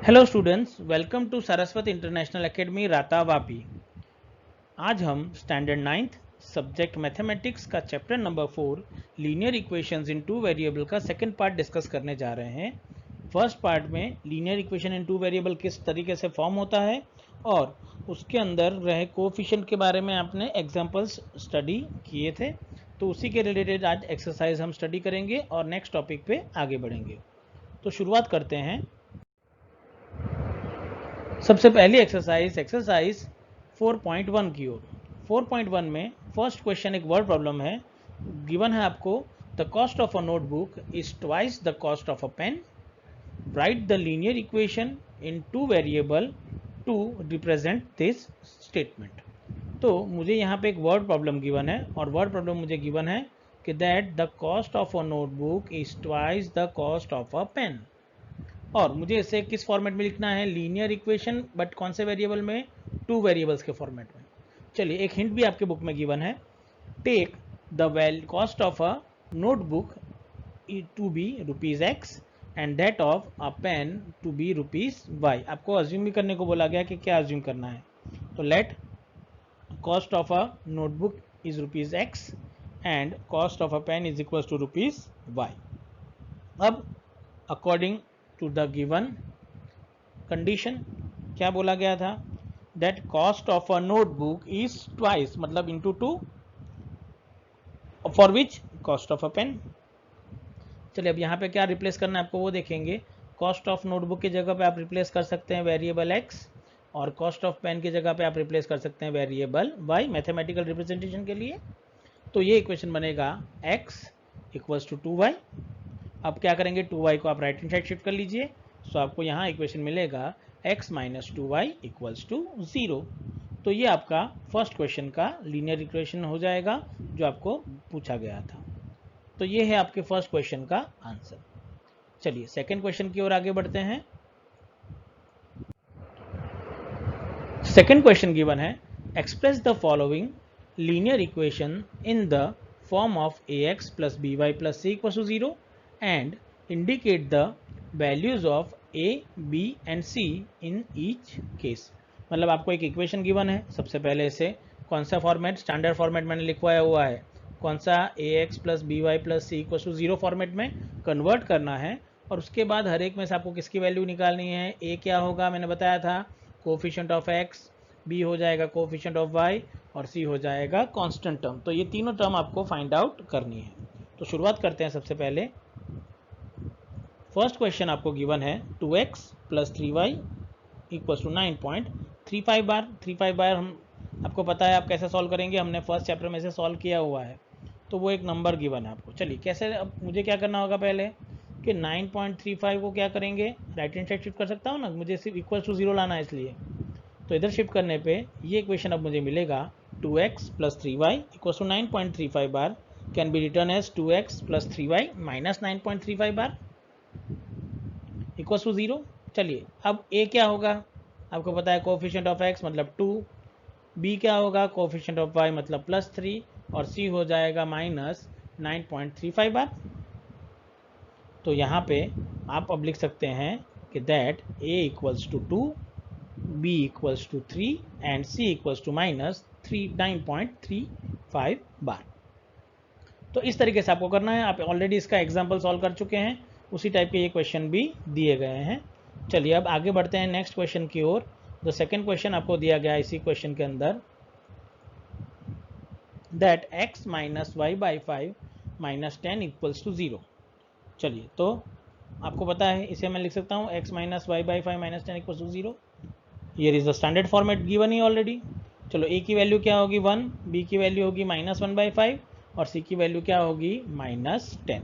Hello students, welcome to Saraswati international academy Rata Vapi. आज हम standard 9th subject mathematics का chapter number 4 linear equations in two variable का second part discuss करने जा रहे हैं। फर्स्ट पार्ट में linear equation in two variable किस तरीके से फॉर्म होता है और उसके अंदर रहे कोफिशिएंट के बारे में आपने एग्जांपल्स स्टडी किए थे, तो उसी के रिलेटेड आज एक्सरसाइज हम स्टडी करेंगे और नेक्स्ट टॉपिक पे आगे बढ़ेंगे। तो शुरुआत करते हैं। सबसे पहली एक्सरसाइज 4.1 की ओर। 4.1 में फर्स्ट क्वेश्चन एक वर्ड प्रॉब्लम है। गिवन है आपको the cost of a notebook is twice the cost of a pen, write the linear equation in two variable to represent this statement. तो मुझे यहाँ पे एक वर्ड प्रॉब्लम गिवन है और वर्ड प्रॉब्लम मुझे गिवन है कि that the cost of a notebook is twice the cost of a pen, और मुझे इसे किस फॉर्मेट में लिखना है, लीनियर इक्वेशन, बट कौन से वेरिएबल में, टू वेरिएबल्स के फॉर्मेट में। चलिए, एक हिंट भी आपके बुक में गिवन है, take the cost of a notebook to be ₹X and that of a pen to be ₹Y। आपको अज्यूम भी करने को बोला गया कि क्या अज्यूम करना है। तो let cost of a notebook is ₹X and cost of a pen is equal to ₹Y। अब according to the given condition क्या बोला गया था, that cost of a notebook is twice, मतलब into 2, for which cost of a pen. चलिए, अब यहाँ पे क्या रिप्लेस करना है आपको वो देखेंगे। कॉस्ट ऑफ नोटबुक की जगह पे आप रिप्लेस कर सकते हैं वेरिएबल x, और कॉस्ट ऑफ पेन की जगह पे आप रिप्लेस कर सकते हैं वेरिएबल y मैथमेटिकल रिप्रेजेंटेशन के लिए। तो ये इक्वेशन बनेगा x इक्वल्स टू 2y। अब क्या करेंगे, 2y को आप राइट हैंड साइड शिफ्ट कर लीजिए, सो आपको यहाँ इक्वेशन मिलेगा x minus 2y equals to 0। तो ये आपका फर्स्ट क्वेश्चन का लीनियर इक्वेशन हो जाएगा जो आपको पूछा गया था। तो ये है आपके फर्स्ट क्वेश्चन का आंसर। चलिए, सेकंड क्वेश्चन की ओर आगे बढ़ते हैं। सेकंड क्वेश्चन गिवन है, express the following linear equation in the form of ax plus by plus c equal to 0 and indicate the values of a, b and c in each case. मतलब आपको एक equation given है, सबसे पहले इसे कौन सा फॉर्मेट, स्टैंडर्ड फॉर्मेट मैंने लिखवाया हुआ है, कौन सा ax plus by plus c equal to 0 format में कन्वर्ट करना है, और उसके बाद हर एक में से आपको किसकी वैल्यू निकालनी है। a क्या होगा, मैंने बताया था कोफिशिएंट ऑफ x, b हो जाएगा कोफिशिएंट ऑफ y, और c हो जाएगा कांस्टेंट टर्म। तो ये तीनों टर्म आपको फाइंड आउट करनी है। तो शुरुआत करते हैं। सबसे पहले फर्स्ट क्वेश्चन आपको गिवन है 2x plus 3y equals to 9.35 bar. 35 bar हम आपको पता है आप कैसे सॉल्व करेंगे, हमने फर्स्ट चैप्टर में से सॉल्व किया हुआ है। तो वो एक नंबर गिवन है आपको। चलिए, कैसे, अब मुझे क्या करना होगा पहले कि 9.35 को क्या करेंगे, राइट हैंड साइड शिफ्ट कर सकता हूँ ना, मुझे सिर्फ इक्वल टू 0 लाना है इसलिए। तो इधर शिफ्ट करने पे ये इक्वेशन अब मुझे मिलेगा 2x plus 3y equal to 9.35 bar can be written as 2x plus 3y minus 9.35 bar equal to 0। चलिए, अब a क्या होगा, आपको पता है कोफिशिएंट ऑफ x मतलब 2, b क्या होगा कोफिशिएंट ऑफ y मतलब प्लस 3, और c हो जाएगा माइनस 9.35 बार। तो यहाँ पे आप अब लिख सकते हैं कि that a equals to 2, b equals to 3 and c equals to minus 9.35 bar. तो इस तरीके से आपको करना है। आप ऑलरेडी इसका एग्जाम्पल सॉल्व कर चुके हैं, उसी टाइप के ये क्वेश्चन भी दिए गए हैं। चलिए, अब आगे बढ़ते हैं नेक्स्ट क्वेश्चन की ओर। जो सेकंड क्वेश्चन आपको दिया गया है इसी क्वेश्चन के अंदर, that x minus y by 5 minus 10 equals to 0। चलिए, तो आपको पता है इसे मैं लिख सकता हूँ x minus y by 5 minus 10 equals to 0। Here is the standard format given ही ऑलरेडी। चलो, a की वैल्यू क्या होगी 1, b की वैल्यू होगी माइनस 1/5, और c की वैल्यू क्या होगी माइनस 10।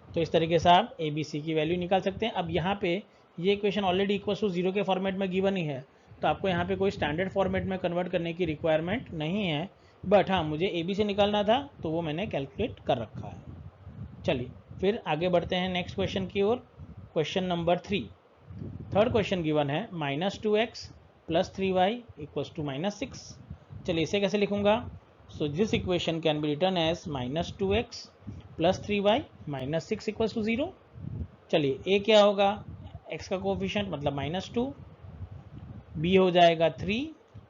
तो इस तरीके से आप a b c की वैल्यू निकाल सकते हैं। अब यहाँ पे ये इक्वेशन ऑलरेडी इक्वल टू 0 के फॉर्मेट में गिवन ही है, तो आपको यहाँ पे कोई स्टैंडर्ड फॉर्मेट में कन्वर्ट करने की रिक्वायरमेंट नहीं है, बट हाँ, मुझे a b से निकालना था तो वो मैंने कैलकुलेट कर रखा है। चलिए, फिर आगे बढ़ते हैं नेक्स्ट क्वेश्चन की ओर। Question number 3, third question given है -2x plus 3y equals to -6। चलिए, इसे कैसे लिखूंगा, so this equation can be written as -2x plus 3y minus 6 equals to 0। चलिए, a क्या होगा, x का कोफिशिएंट मतलब -2, b हो जाएगा 3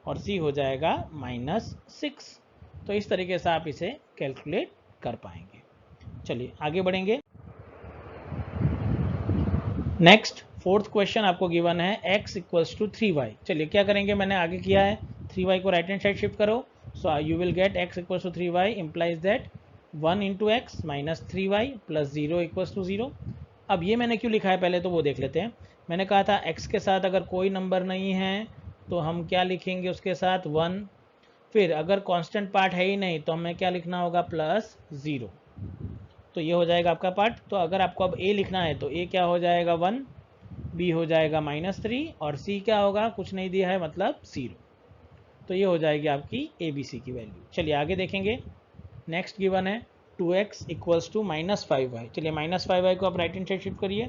और c हो जाएगा -6। तो इस तरीके से आप इसे कैलकुलेट कर पाएंगे। चलिए आगे बढ़ेंगे। नेक्स्ट फोर्थ क्वेश्चन आपको गिवन है x इक्वल्स टू 3y। चलिए क्या करेंगे, मैंने आगे किया है 3y को राइट हैंड साइड शिफ्ट करो, so you will get x equals to 3y implies that 1 into x minus 3y plus 0 equals to 0। अब ये मैंने क्यों लिखा है पहले तो वो देख लेते हैं। मैंने कहा था x के साथ अगर कोई नंबर नहीं है तो हम क्या लिखेंगे, उसके साथ 1, फिर अगर कांस्टेंट पार्ट है ही नहीं तो हमें क्या लिखना होगा, +0। तो ये हो जाएगा आपका पार्ट। तो अगर आपको अब a लिखना है तो a क्या हो जाएगा 1, b हो जाएगा -3 और c क्या होगा, कुछ नहीं दिया है मतलब 0। तो ये हो जाएगी आपकी ABC की वैल्यू। चलिए आगे देखेंगे। नेक्स्ट गिवन है 2x इक्वल्स टू -5y। चलिए -5y को आप राइट हैंड साइड शिफ्ट करिए,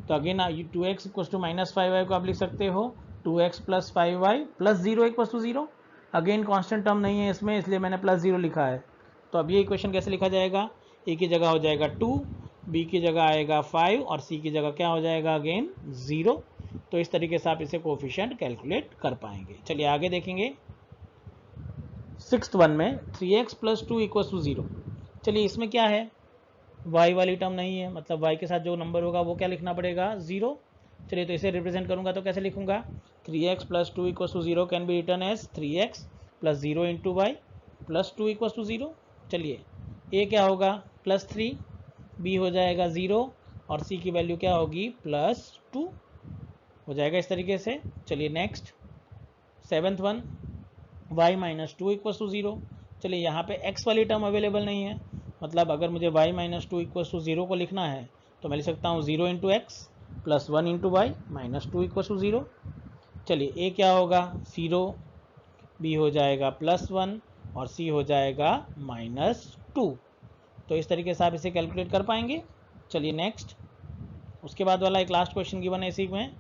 तो again 2x equals to -5y को आप लिख सकते हो 2x plus 5y plus 0 equals to 0। Again constant term नहीं है इसमें, इसलिए मैंने +0 लिखा है। तो अब ये इक्वेशन कैसे लिखा जाएगा, a की जगह हो जाएगा 2, b की जगह आएगा 5 और c की जगह क्या हो जाएगा अगेन 0। तो इस तरीके से आप इसे कोफिशिएंट कैलकुलेट कर पाएंगे। चलिए आगे देखेंगे। सिक्स्थ वन में 3x प्लस 2 इक्वल्स टू 0। चलिए इसमें क्या है, y वाली टर्म नहीं है, मतलब y के साथ जो नंबर होगा वो क्या लिखना पड़ेगा, 0। चलिए तो इसे रिप्रेजेंट करूंगा तो कैसे लिखूंगा, 3x plus 2 equals to 0 can be written as 3x plus 0 into y plus 2 equals to 0। चलिए a क्या होगा +3, b हो जाएगा 0 और c की वैल्यू क्या होगी +2 हो जाएगा इस तरीके से। चलिए next seventh one, y minus 2 equals to 0। चलिए यहाँ पे x वाली टर्म अवेलेबल नहीं है, मतलब अगर मुझे y माइनस 2 इक्वल्स टू 0 को लिखना है तो मैं लिख सकता हूँ 0 into x plus 1 into y minus 2 equals to 0। चलिए a क्या होगा 0, b हो जाएगा +1 और c हो जाएगा -2। तो इस तरीके से आप इसे कैलकुलेट कर पाएंगे। चलिए नेक्स्ट, उसके बाद वाला एक लास्ट क्वेश्चन गिवन है इसी में,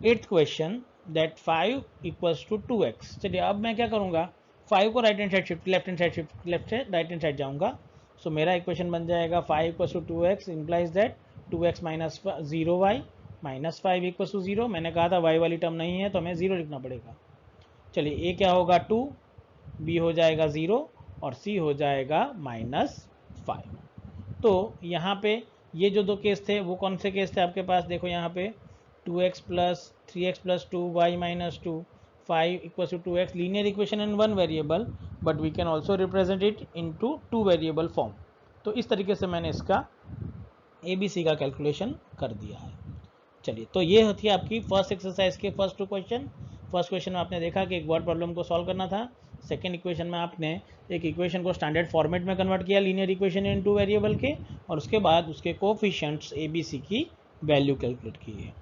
8th question that 5 equals to 2x। चलिए अब मैं क्या करूँगा, 5 को right hand side shift, left hand side shift, left से राइट हैंड साइड जाऊँगा। सो मेरा इक्वेशन बन जाएगा 5 equals to 2x implies that 2x minus 0y minus 5 equals to 0। मैंने कहा था y वाली टर्म नहीं है तो हमें 0 लिखना पड़ेगा। चलिए a क्या होगा 2, b हो जाएगा 0 और c हो जाएगा -5। तो यहाँ पे ये जो दो केस थे वो कौन से केस थे आपके पास, देखो यहाँ पे 2x plus 3x plus 2 y minus 2 5 equals to 2x, linear equation in one variable but we can also represent it into 2 variable form. तो इस तरीके से मैंने इसका ABC का कैलकुलेशन कर दिया है। चलिए तो ये होती है आपकी फर्स्ट एक्सरसाइज के फर्स्ट 2 क्वेश्चन। फर्स्ट क्वेश्चन में आपने देखा कि एक वर्ड प्रॉब्लम को सॉल्व करना था। सेकेंड इक्वेशन में आपने एक इक्वेशन को स्टैंडर्ड फॉर्मेट में कन्वर्ट किया लीनियर इक्वेशन इन 2 वेरिएबल के, और उसके बाद उसके कोफिशिएंट्स ABC की वैल्यू कैलकुलेट की है।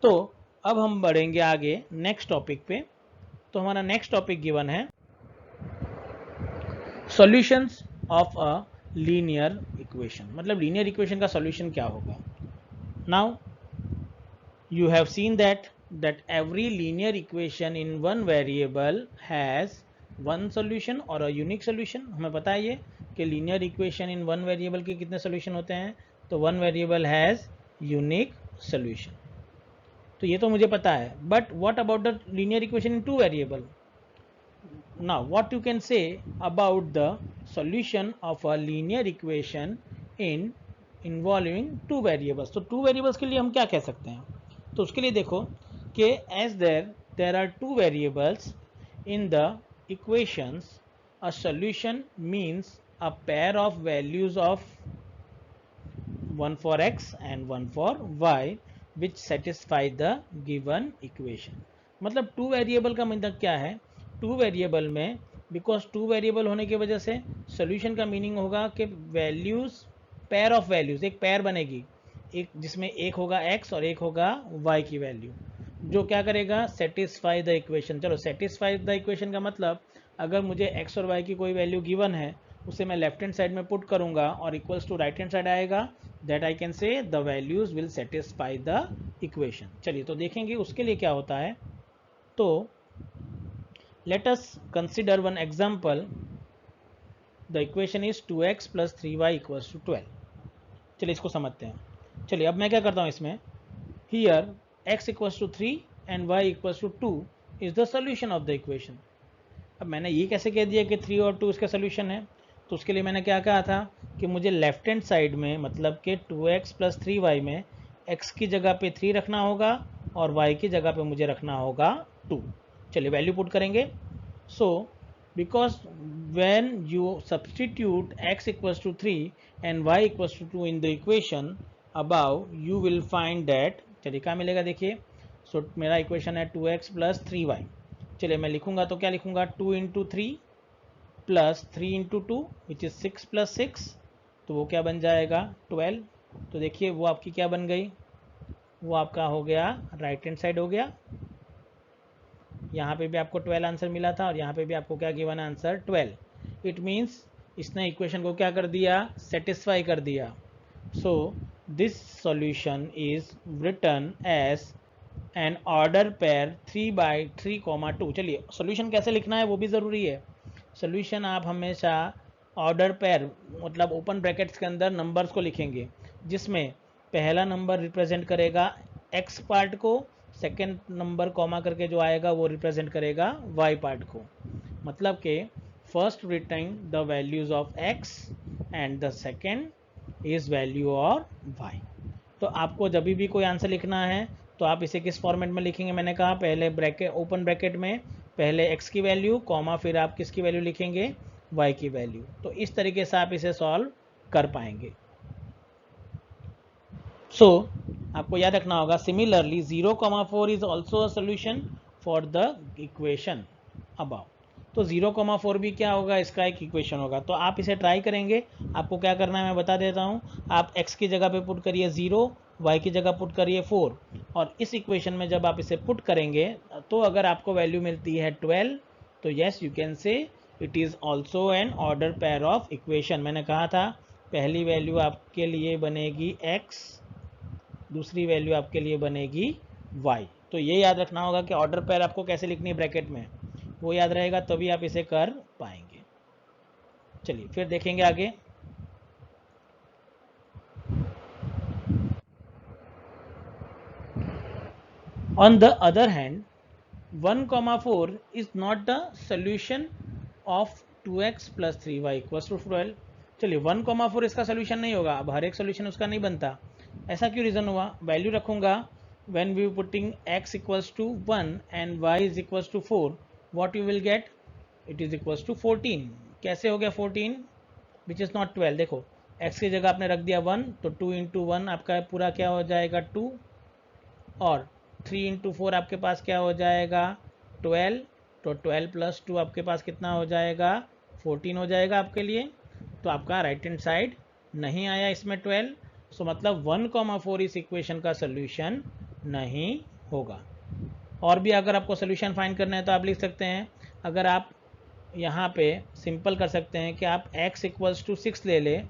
तो अब हम बढ़ेंगे आगे नेक्स्ट टॉपिक पे। तो हमारा नेक्स्ट टॉपिक गिवन है solutions of a linear equation, मतलब लीनियर इक्वेशन का सॉल्यूशन क्या होगा। Now you have seen that every linear equation in one variable has one solution or a unique solution। हमें पता है ये कि linear equation in one variable के कितने solution होते हैं, तो one variable has unique solution। तो ये तो मुझे पता है, but what about the linear equation in two variable। now what you can say about the solution of a linear equation in involving two variables। तो two variables के लिए हम क्या कह सकते हैं, तो उसके लिए देखो कि as there are two variables in the equations, a solution means a pair of values of one for x and one for y which satisfy the given equation। मतलब टू वेरिएबल का मतलब क्या है, टू वेरिएबल में because two variable होने की वजह से सॉल्यूशन का मीनिंग होगा कि वैल्यूज, पेयर ऑफ वैल्यूज, एक पेयर बनेगी, एक जिसमें एक होगा x और एक होगा y की वैल्यू, जो क्या करेगा सेटिस्फाई द इक्वेशन। चलो सेटिस्फाई द इक्वेशन का मतलब अगर मुझे x और y की कोई वैल्यू गिवन है उसे मैं लेफ्ट हैंड साइड में पुट करूंगा और equals to right hand side आएगा, that I can say the values will satisfy the equation. चलिए तो देखेंगे उसके लिए क्या होता है। तो let us consider one example, the equation is 2x plus 3y equals to 12। चलिए इसको समझते हैं। चलिए अब मैं क्या करता हूँ, इसमें Here x equals to 3 and y equals to 2 is the solution of the equation. अब मैंने ये कैसे कह दिया कि 3 और 2 इसका सोल्यूशन है? तो उसके लिए मैंने क्या कहा था कि मुझे लेफ्ट हैंड साइड में मतलब कि 2x प्लस 3y में x की जगह पे 3 रखना होगा और y की जगह पे मुझे रखना होगा 2. चलिए वैल्यू पुट करेंगे. सो because when you substitute x equals to 3 and y equals to 2 in the equation above, you will find that, चलिए क्या मिलेगा देखिए. सो मेरा इक्वेशन है 2x प्लस 3y. चलिए मैं लिखूंगा तो क्या लिखूंगा, 2 into 3 plus 3 into 2 which is 6 plus 6, तो वो क्या बन जाएगा 12. तो देखिए वो आपकी क्या बन गई, वो आपका हो गया राइट हैंड साइड हो गया. यहाँ पे भी आपको 12 आंसर मिला था और यहाँ पे भी आपको क्या गिवन आंसर 12. इट मीन्स इसने इक्वेशन को क्या कर दिया, सेटिस्फाई कर दिया. So this solution is written as an order pair 3/3, 2. चलिए सॉल्यूशन कैसे लिखना है वो भी ज़रूरी है. सॉल्यूशन आप हमेशा ऑर्डर पेयर मतलब ओपन ब्रैकेट्स के अंदर नंबर्स को लिखेंगे, जिसमें पहला नंबर रिप्रेजेंट करेगा एक्स पार्ट को, सेकेंड नंबर कॉमा करके जो आएगा वो रिप्रेजेंट करेगा वाई पार्ट को. मतलब कि first written the values of x and the second is value of y. तो आपको जब भी कोई आंसर लिखना है तो आप इसे किस फॉर्मेट में लिखेंगे, मैंने कहा पहले ब्रैकेट ओपन ब्रैकेट में पहले एक्स की वैल्यू कॉमा फिर आप किसकी वैल्यू लिखेंगे, वाई की वैल्यू. तो इस तरीके से आप इसे सॉल्व कर पाएंगे. सो आपको याद रखना होगा similarly 0,4 is also a solution for the equation above. तो 0,4 भी क्या होगा, इसका एक इक्वेशन होगा. तो आप इसे ट्राई करेंगे. आपको क्या करना है मैं बता देता हूँ. आप x की जगह पे पुट करिए 0, y की जगह पुट करिए 4, और इस इक्वेशन में जब आप इसे पुट करेंगे तो अगर आपको वैल्यू मिलती है 12, तो yes you can say it is also an order pair of equation. मैंने कहा था पहली वैल्यू आपके लिए बनेगी x, दूसरी वैल्यू आपके लिए बनेगी y. तो ये याद रखना होगा कि ऑर्डर पेयर आपको कैसे लिखनी है ब्रैकेट में, वो याद रहेगा तभी आप इसे कर पाएंगे. चलिए फिर देखेंगे आगे. On the other hand 1,4 is not the solution of 2x plus 3y equals to 12. चलिए 1,4 इसका सोल्यूशन नहीं होगा. अब हर एक सोल्यूशन उसका नहीं बनता. ऐसा क्यों रीज़न हुआ, वैल्यू रखूंगा when we putting x equals to 1 and y is equals to 4, what you will get, it is equals to 14. कैसे हो गया 14 which is not 12. देखो x की जगह आपने रख दिया 1, तो 2 इंटू 1 आपका पूरा क्या हो जाएगा 2, और 3 इंटू 4 आपके पास क्या हो जाएगा 12, तो 12 प्लस 2 आपके पास कितना हो जाएगा 14 हो जाएगा आपके लिए. तो आपका राइट हैंड साइड नहीं आया इसमें 12. सो मतलब 1,4 इस इक्वेशन का सोल्यूशन नहीं होगा. और भी अगर आपको सोल्यूशन फाइंड करना है तो आप लिख सकते हैं. अगर आप यहाँ पे सिंपल कर सकते हैं कि आप x इक्वल्स टू 6 ले लें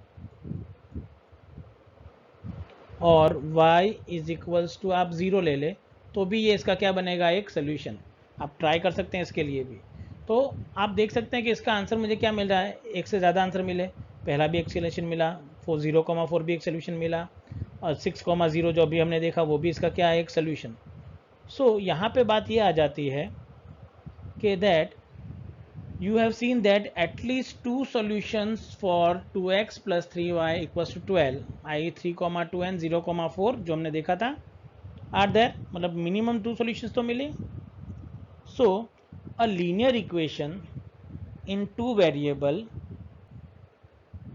और y इज इक्वल्स टू आप 0 ले लें, तो भी ये इसका क्या बनेगा एक सोल्यूशन. आप ट्राई कर सकते हैं इसके लिए भी. तो आप देख सकते हैं कि इसका आंसर मुझे क्या मिल रहा है, एक से ज़्यादा आंसर मिले. पहला भी एक सोल्यूशन मिला, 0,4 भी एक सोल्यूशन मिला, और 6,0 जो अभी हमने देखा वो भी इसका क्या है एक सोल्यूशन. सो यहाँ पे बात ये आ जाती है कि that you have seen that at least 2 solutions for 2x plus 3y equals to 12, i.e. 3,2 and 0,4 जो हमने देखा था are there, मतलब minimum 2 solutions तो मिले. So a linear equation in 2 variable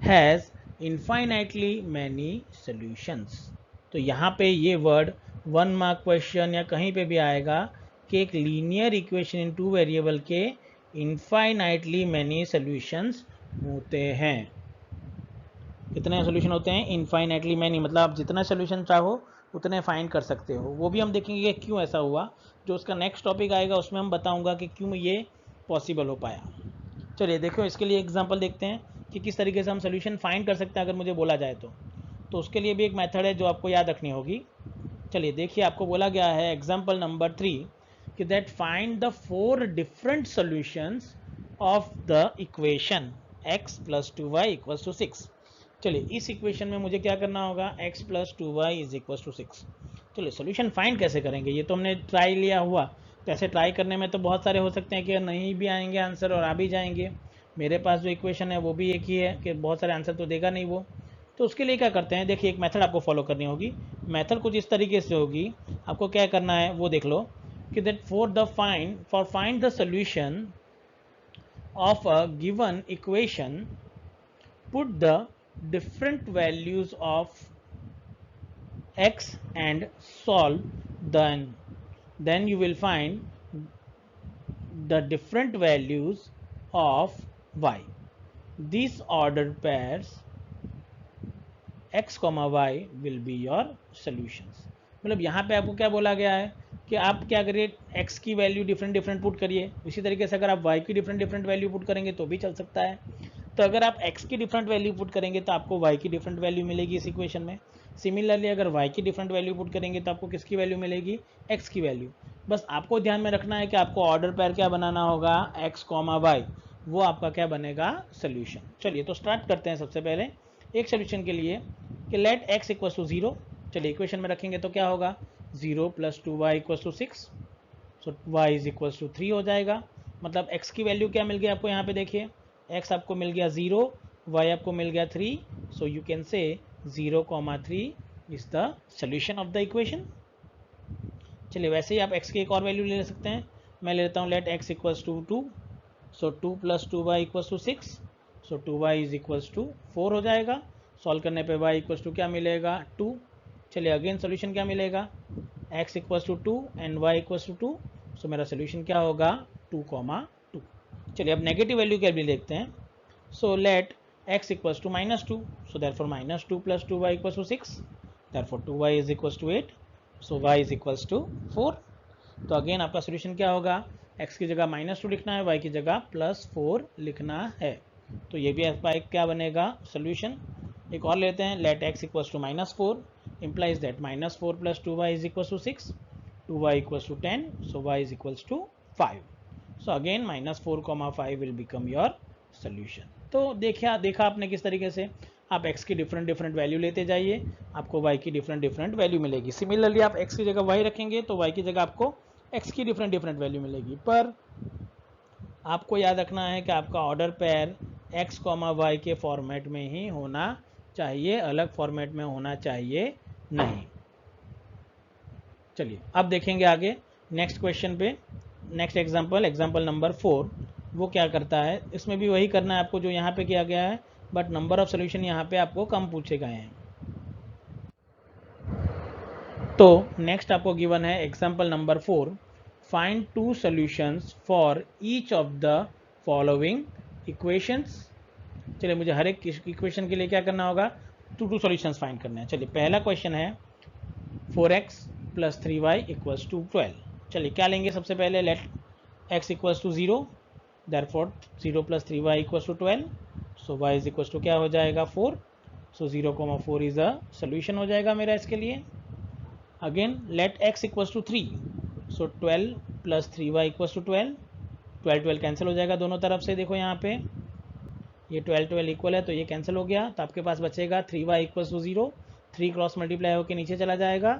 has infinitely many solutions. तो यहाँ पे ये वर्ड 1 मार्क क्वेश्चन या कहीं पे भी आएगा कि एक लीनियर इक्वेशन इन 2 वेरिएबल के इनफाइनाइटली मैनी सॉल्यूशंस होते हैं. कितने सॉल्यूशन होते हैं, इनफाइनाइटली मैनी, मतलब आप जितना सॉल्यूशन चाहो उतने फाइंड कर सकते हो. वो भी हम देखेंगे कि क्यों ऐसा हुआ. जो उसका नेक्स्ट टॉपिक आएगा उसमें हम बताऊंगा कि क्यों ये पॉसिबल हो पाया. चलिए देखो इसके लिए एग्जांपल देखते हैं कि किस तरीके से हम सॉल्यूशन फाइंड कर सकते हैं अगर मुझे बोला जाए तो उसके लिए भी एक मेथड है जो आपको याद रखनी होगी. चलिए देखिए आपको बोला गया है एग्जांपल नंबर 3 कि that find the 4 different solutions of the equation x plus 2y equals to 6. चलिए इस इक्वेशन में मुझे क्या करना होगा, x plus 2y is equals to 6. चलिए सोल्यूशन फाइंड कैसे करेंगे, ये तो हमने ट्राई लिया हुआ, तो ऐसे ट्राई करने में तो बहुत सारे हो सकते हैं कि नहीं भी आएंगे आंसर और आ भी जाएंगे। मेरे पास जो इक्वेशन है वो भी एक ही है कि बहुत सारे आंसर तो देगा नहीं वो। तो उसके लिए क्या करते हैं, देखिए एक मेथड आपको फॉलो करनी होगी। मेथड कुछ इस तरीके से होगी, आपको क्या करना है वो देख लो कि that for find the solution of a given equation, put the different values of x and solve, then you will find the different values of y. These ordered pairs x, y will be your solutions. मतलब यहाँ पे आपको क्या बोला गया है कि आप क्या करिए, x की वैल्यू डिफरेंट डिफरेंट पुट करिए, इसी तरीके से अगर आप y की डिफरेंट डिफरेंट वैल्यू पुट करेंगे तो भी चल सकता है। तो अगर आप x की डिफरेंट वैल्यू पुट करेंगे तो आपको y की डिफरेंट वैल्यू मिलेगी इस इक्वेशन में। सिमिलरली अगर y की डिफरेंट वैल्यू पुट करेंगे तो आपको किसकी वैल्यू मिलेगी, x की वैल्यू। बस आपको ध्यान में रखना है कि आपको ऑर्डर पेयर क्या बनाना होगा, x, y, वो आपका क्या बनेगा, सोल्यूशन। चलिए तो स्टार्ट करते हैं सबसे पहले एक सोल्यूशन के लिए कि लेट x इक्वल टू 0। चलिए इक्वेशन में रखेंगे तो क्या होगा, 0 + 2y equal to 6, so y is equal to 3 हो जाएगा। मतलब x की वैल्यू क्या मिल गई आपको, यहाँ पे देखिए x आपको मिल गया 0, y आपको मिल गया 3, so you can say 0, 3 is the solution of the equation. चलिए वैसे ही आप x की एक और वैल्यू ले सकते हैं, मैं ले लेता हूँ let x equal to 2, so 2 + 2y equal to 6, so 2y is equal to 4 हो जाएगा। सॉल्व करने पे y इक्वल टू क्या मिलेगा, 2। चलिए अगेन सोल्यूशन क्या मिलेगा, x equal to 2 and y equal to 2, so मेरा सोल्यूशन क्या होगा, 2, 2। चलिए अब नेगेटिव वैल्यू क्या भी देखते हैं। So let x equal to -2, so therefore -2 + 2y equal to 6, therefore 2y is equal to 8, so y is equal to 4। तो अगेन आपका सोल्यूशन क्या होगा, x की जगह -2 लिखना है, y की जगह +4 लिखना है। तो ये भी आपका एक क्या बनेगा, सोल्यूशन। एक और लेते हैं, let x equal to -4 implies that -4 + 2y is equals to 6, 2y equals to 10, so y is equals to 5. So again -4, 5 will become your solution. तो देखा आपने किस तरीके से आप x की डिफरेंट डिफरेंट वैल्यू लेते जाइए, आपको y की डिफरेंट डिफरेंट वैल्यू मिलेगी। सिमिलरली आप x की जगह y रखेंगे तो y की जगह आपको x की डिफरेंट डिफरेंट वैल्यू मिलेगी। पर आपको याद रखना है कि आपका ऑर्डर पेयर x, y के फॉर्मेट में ही होना चाहिए, अलग फॉर्मेट में होना चाहिए नहीं। चलिए अब देखेंगे आगे नेक्स्ट क्वेश्चन पे, नेक्स्ट एग्जांपल नंबर 4। वो क्या करता है, इसमें भी वही करना है आपको जो यहाँ पे किया गया है, बट नंबर ऑफ सोल्यूशन यहाँ पे आपको कम पूछे गए हैं। तो नेक्स्ट आपको गिवन है example number 4, find 2 solutions for each of the following equations. चलिए मुझे हर एक इक्वेशन के लिए क्या करना होगा, 2 सॉल्यूशंस फाइंड करने हैं। चलिए पहला क्वेश्चन है 4x + 3y इक्वल्स टू 12। चलिए क्या लेंगे सबसे पहले, let x equals to 0, therefore 0 + 3y equals to 12, so y is equals to क्या हो जाएगा, 4, सो 0, 4 इज अ सोल्यूशन हो जाएगा मेरा इसके लिए। Again let x equals to 3, so 12 + 3y equals to 12, 12 cancel हो जाएगा दोनों तरफ से, देखो यहाँ पे ये 12 इक्वल है तो ये कैंसिल हो गया, तो आपके पास बचेगा 3y equals to 0, 3 cross multiply होकर नीचे चला जाएगा,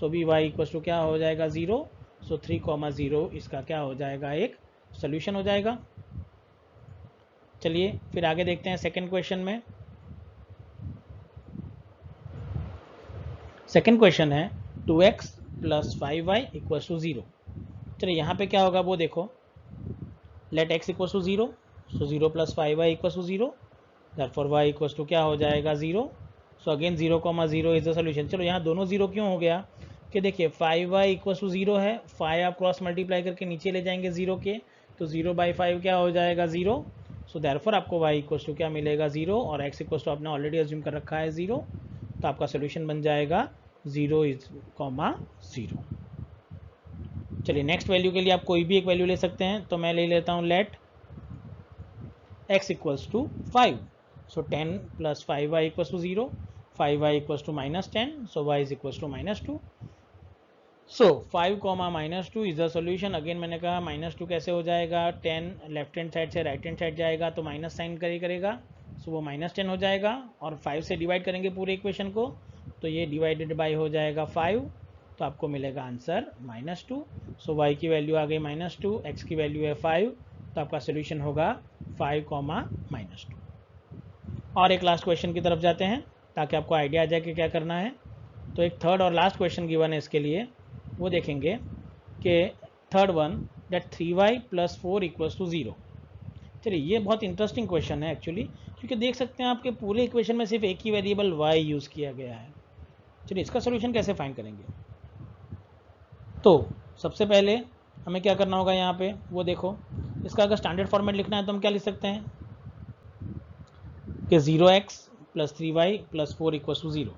तो भी y इक्वल्स टू क्या हो जाएगा, 0, सो 3, 0 इसका क्या हो जाएगा, एक सोल्यूशन हो जाएगा। चलिए फिर आगे देखते हैं सेकंड क्वेश्चन में। सेकंड क्वेश्चन है 2x + 5y इक्वल्स टू 0। चलिए यहाँ पे क्या होगा वो देखो, let x equals to 0, so 0 + 5y equals to 0, therefore y equals to क्या हो जाएगा, 0, so again 0, 0 is the solution. चलो यहाँ दोनों 0 क्यों हो गया कि देखिए 5y इक्वल्स टू 0 है, 5 आप क्रॉस मल्टीप्लाई करके नीचे ले जाएंगे 0 के, तो 0/5 क्या हो जाएगा, 0, सो देयरफॉर आपको y इक्वल्स टू क्या मिलेगा, 0, और x इक्वल्स टू आपने ऑलरेडी अज्यूम कर रखा है 0, तो आपका सोल्यूशन बन जाएगा 0, 0। चलिए नेक्स्ट वैल्यू के लिए आप कोई भी एक वैल्यू ले सकते हैं, तो मैं ले लेता हूँ let x equals to 5, so 10 + 5y equals to 0, 5y equals to -10, so y is equals to -2, so 5, -2 is the solution. Again मैंने कहा -2 कैसे हो जाएगा, 10 लेफ्ट हैंड साइड से राइट हैंड साइड जाएगा तो माइनस साइन करेगा, सो वो -10 हो जाएगा, और 5 से डिवाइड करेंगे पूरे इक्वेशन को, तो ये डिवाइडेड बाय हो जाएगा 5, तो आपको मिलेगा आंसर -2। सो y की वैल्यू आ गई -2, x की वैल्यू है 5, तो आपका सोल्यूशन होगा 5, -2। और एक लास्ट क्वेश्चन की तरफ जाते हैं ताकि आपको आइडिया आ जाए कि क्या करना है। तो एक थर्ड और लास्ट क्वेश्चन गिवन है इसके लिए, वो देखेंगे कि थर्ड वन दैट 3y + 4 = 0। चलिए ये बहुत इंटरेस्टिंग क्वेश्चन है एक्चुअली, क्योंकि देख सकते हैं आपके पूरे इक्वेशन में सिर्फ एक ही वेरिएबल y यूज़ किया गया है। चलिए इसका सोल्यूशन कैसे फाइंड करेंगे। तो सबसे पहले हमें क्या करना होगा यहाँ पे, वो देखो, इसका अगर स्टैंडर्ड फॉर्मेट लिखना है तो हम क्या लिख सकते हैं कि 0x + 3y + 4 = 0।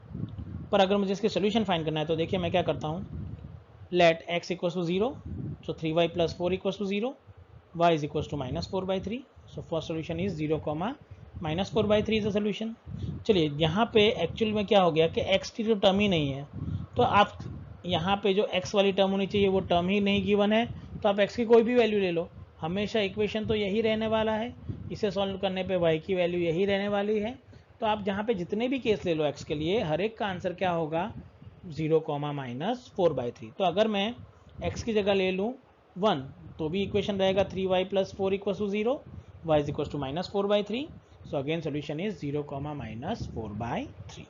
पर अगर मुझे इसके सोल्यूशन फाइंड करना है तो देखिए मैं क्या करता हूँ, let x = 0, so 3y + 4 = 0, y is equals to -4/3, so first solution is 0, -4/3 is the solution। चलिए यहाँ पे एक्चुअल में क्या हो गया कि x की जो टर्म ही नहीं है, तो आप यहाँ पे जो x वाली टर्म होनी चाहिए वो टर्म ही नहीं गिवन है, तो आप x की कोई भी वैल्यू ले लो, हमेशा इक्वेशन तो यही रहने वाला है। इसे सॉल्व करने पे y की वैल्यू यही रहने वाली है। तो आप जहाँ पे जितने भी केस ले लो x के लिए, हर एक का आंसर क्या होगा, 0, -4/3। तो अगर मैं x की जगह ले लूँ 1, तो भी इक्वेशन रहेगा 3y + 4 = 0, y is equals to -4/3। So again solution is 0, -4/3।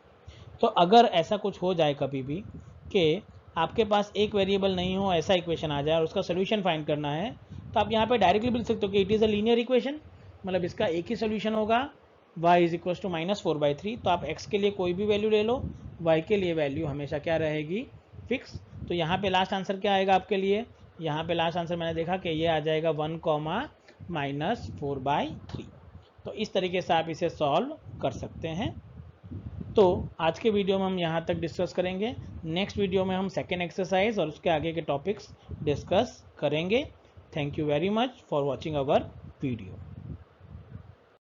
तो अगर ऐसा कुछ हो जाए कभी भी कि आपके पास एक वेरिएबल नहीं हो, ऐसा इक्वेशन आ जाए और उसका सोल्यूशन फाइंड करना है, तो आप यहाँ पे डायरेक्टली लिख सकते हो कि it is a linear equation, मतलब इसका एक ही सोल्यूशन होगा, y is equals to -4/3। तो आप x के लिए कोई भी वैल्यू ले लो, y के लिए वैल्यू हमेशा क्या रहेगी, फिक्स। तो यहाँ पे लास्ट आंसर क्या आएगा आपके लिए, यहाँ पे लास्ट आंसर मैंने देखा कि ये आ जाएगा 1, -4/3। तो इस तरीके से आप इसे सॉल्व कर सकते हैं। तो आज के वीडियो में हम यहाँ तक डिस्कस करेंगे। नेक्स्ट वीडियो में हम सेकेंड एक्सरसाइज और उसके आगे के टॉपिक्स डिस्कस करेंगे। Thank you very much for watching our video.